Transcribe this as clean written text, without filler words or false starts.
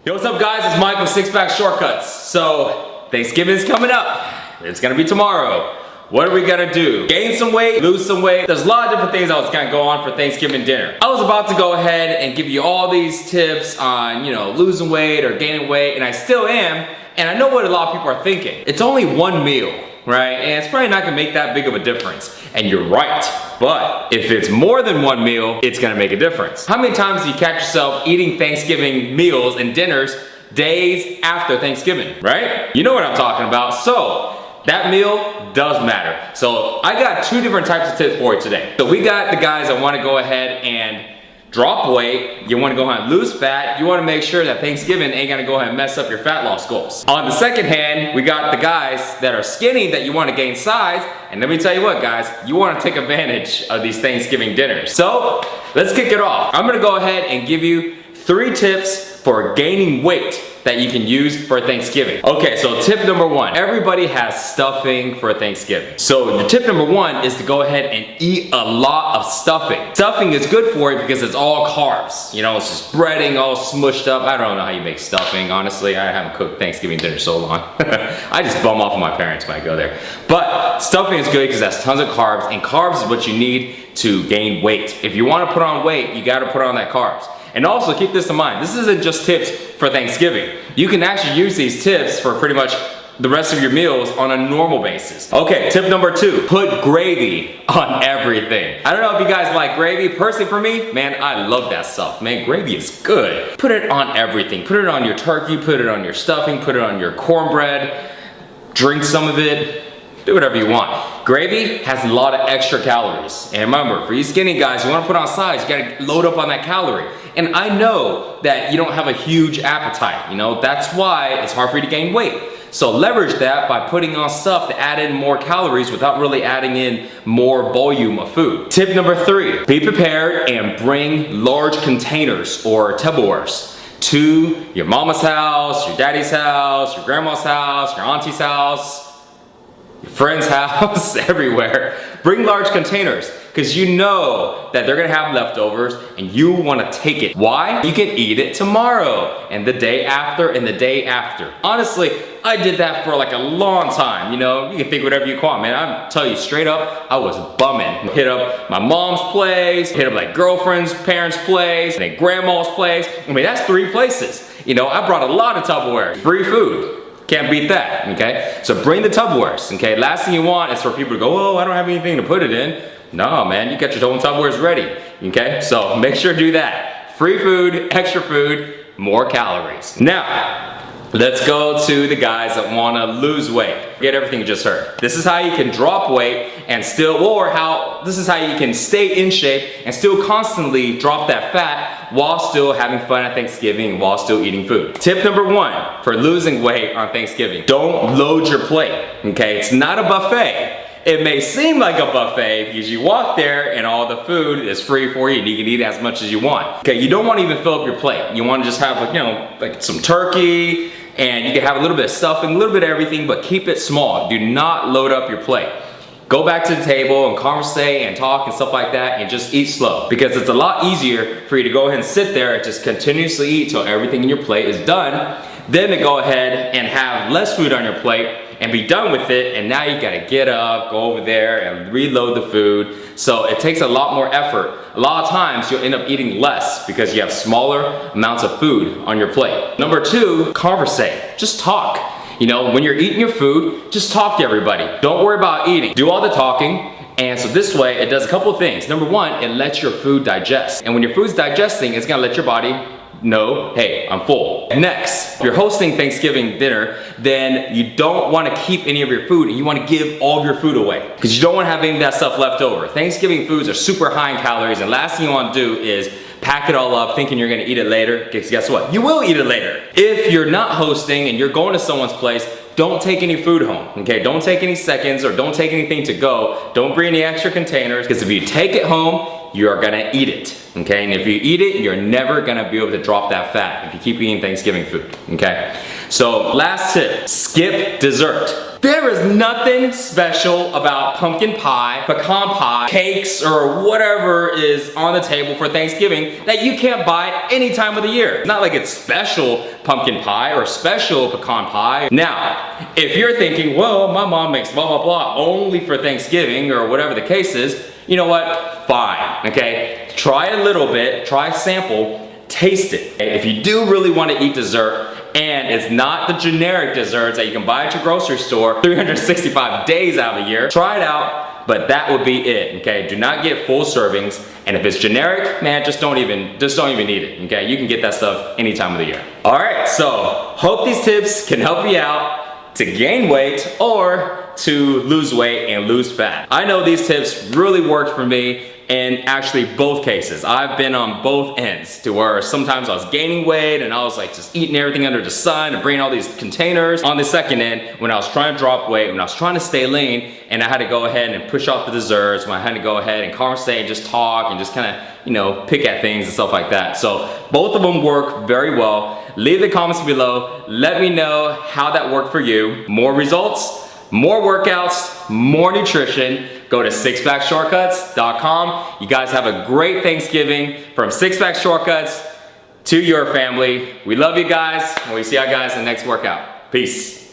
Yo, what's up guys? It's Mike with Six Pack Shortcuts. So, Thanksgiving's coming up. It's gonna be tomorrow. What are we gonna do? Gain some weight, lose some weight. There's a lot of different things I was gonna go on for Thanksgiving dinner. I was about to go ahead and give you all these tips on, losing weight or gaining weight, and I still am. And I know what a lot of people are thinking. It's only one meal, right? And it's probably not gonna make that big of a difference. And you're right. But if it's more than one meal, it's gonna make a difference. How many times do you catch yourself eating Thanksgiving meals and dinners days after Thanksgiving, right? You know what I'm talking about. So, that meal does matter. So, I got two different types of tips for you today. So, we got the guys that wanna go ahead and drop weight, you wanna go ahead and lose fat, you wanna make sure that Thanksgiving ain't gonna go ahead and mess up your fat loss goals. On the second hand, we got the guys that are skinny that you wanna gain size, and let me tell you what guys, you wanna take advantage of these Thanksgiving dinners. So, let's kick it off. I'm gonna go ahead and give you 3 tips for gaining weight that you can use for Thanksgiving. Okay, so tip number 1, everybody has stuffing for Thanksgiving. So the tip number 1 is to go ahead and eat a lot of stuffing. Stuffing is good for you because it's all carbs. It's just breading all smushed up. I don't know how you make stuffing, honestly. I haven't cooked Thanksgiving dinner so long. I just bum off of my parents when I go there. But stuffing is good because that's tons of carbs, and carbs is what you need to gain weight. If you wanna put on weight, you gotta put on that carbs. And also keep this in mind, this isn't just tips for Thanksgiving. You can actually use these tips for pretty much the rest of your meals on a normal basis. Okay, tip number 2, put gravy on everything. I don't know if you guys like gravy. Personally for me, man, I love that stuff. Man, gravy is good. Put it on everything. Put it on your turkey, put it on your stuffing, put it on your cornbread, drink some of it. Do whatever you want. Gravy has a lot of extra calories. And remember, for you skinny guys, you wanna put on size, you gotta load up on that calorie. And I know that you don't have a huge appetite, that's why it's hard for you to gain weight. So leverage that by putting on stuff to add in more calories without really adding in more volume of food. Tip number 3, be prepared and bring large containers or Tupperwares to your mama's house, your daddy's house, your grandma's house, your auntie's house, your friend's house, everywhere. Bring large containers because you know that they're gonna have leftovers and you wanna take it. Why? You can eat it tomorrow and the day after and the day after. Honestly, I did that for like a long time, you can think whatever you want, man. I'm telling you straight up, I was bumming. Hit up my mom's place, hit up like girlfriend's parents' place, and then grandma's place. I mean, that's 3 places. I brought a lot of Tupperware, free food. Can't beat that, okay? So bring the Tupperwares, okay? Last thing you want is for people to go, oh, I don't have anything to put it in. No, man, you got your own Tupperwares ready, okay? So make sure to do that. Free food, extra food, more calories. Now, let's go to the guys that wanna lose weight. Forget everything you just heard. This is how you can drop weight and still, this is how you can stay in shape and still constantly drop that fat while still having fun at Thanksgiving, while still eating food. Tip number 1 for losing weight on Thanksgiving, don't load your plate, okay? It's not a buffet. It may seem like a buffet because you walk there and all the food is free for you and you can eat as much as you want. Okay, you don't want to even fill up your plate. You want to just have like some turkey, and you can have a little bit of stuffing, a little bit of everything, but keep it small. Do not load up your plate. Go back to the table and conversate and talk and stuff like that and just eat slow, because it's a lot easier for you to go ahead and sit there and just continuously eat till everything in your plate is done, then to go ahead and have less food on your plate and be done with it, and now you gotta get up, go over there and reload the food. So it takes a lot more effort. A lot of times you'll end up eating less because you have smaller amounts of food on your plate. Number 2, conversate. Just talk. When you're eating your food, just talk to everybody. Don't worry about eating. Do all the talking. And so this way, it does a couple of things. Number 1, it lets your food digest. And when your food's digesting, it's gonna let your body know, hey, I'm full. Next, if you're hosting Thanksgiving dinner, then you don't want to keep any of your food and you want to give all of your food away because you don't want to have any of that stuff left over. Thanksgiving foods are super high in calories, and last thing you want to do is pack it all up thinking you're going to eat it later, because guess what? You will eat it later. If you're not hosting and you're going to someone's place, don't take any food home, okay? Don't take any seconds or don't take anything to go. Don't bring any extra containers, because if you take it home, you are gonna eat it, okay? And if you eat it, you're never gonna be able to drop that fat if you keep eating Thanksgiving food, okay? So last tip, skip dessert. There is nothing special about pumpkin pie, pecan pie, cakes, or whatever is on the table for Thanksgiving that you can't buy any time of the year. It's not like it's special pumpkin pie or special pecan pie. Now, if you're thinking, well, my mom makes blah, blah, blah only for Thanksgiving or whatever the case is, you know what? Fine, okay? Try a little bit, try a sample, taste it. If you do really want to eat dessert, and it's not the generic desserts that you can buy at your grocery store 365 days out of the year, try it out, but that would be it, okay? Do not get full servings, and if it's generic, man, just don't even eat it, okay? You can get that stuff any time of the year. All right, so hope these tips can help you out to gain weight or to lose weight and lose fat. I know these tips really worked for me in actually both cases. I've been on both ends to where sometimes I was gaining weight and I was like just eating everything under the sun and bringing all these containers. On the second end, when I was trying to drop weight, when I was trying to stay lean, and I had to go ahead and push off the desserts, when I had to go ahead and conversate and just talk and just kind of, you know, pick at things and stuff like that. So both of them work very well. Leave the comments below. Let me know how that worked for you. More results, more workouts, more nutrition. Go to sixpackshortcuts.com. You guys have a great Thanksgiving from Six Pack Shortcuts to your family. We love you guys, and we see you guys in the next workout. Peace.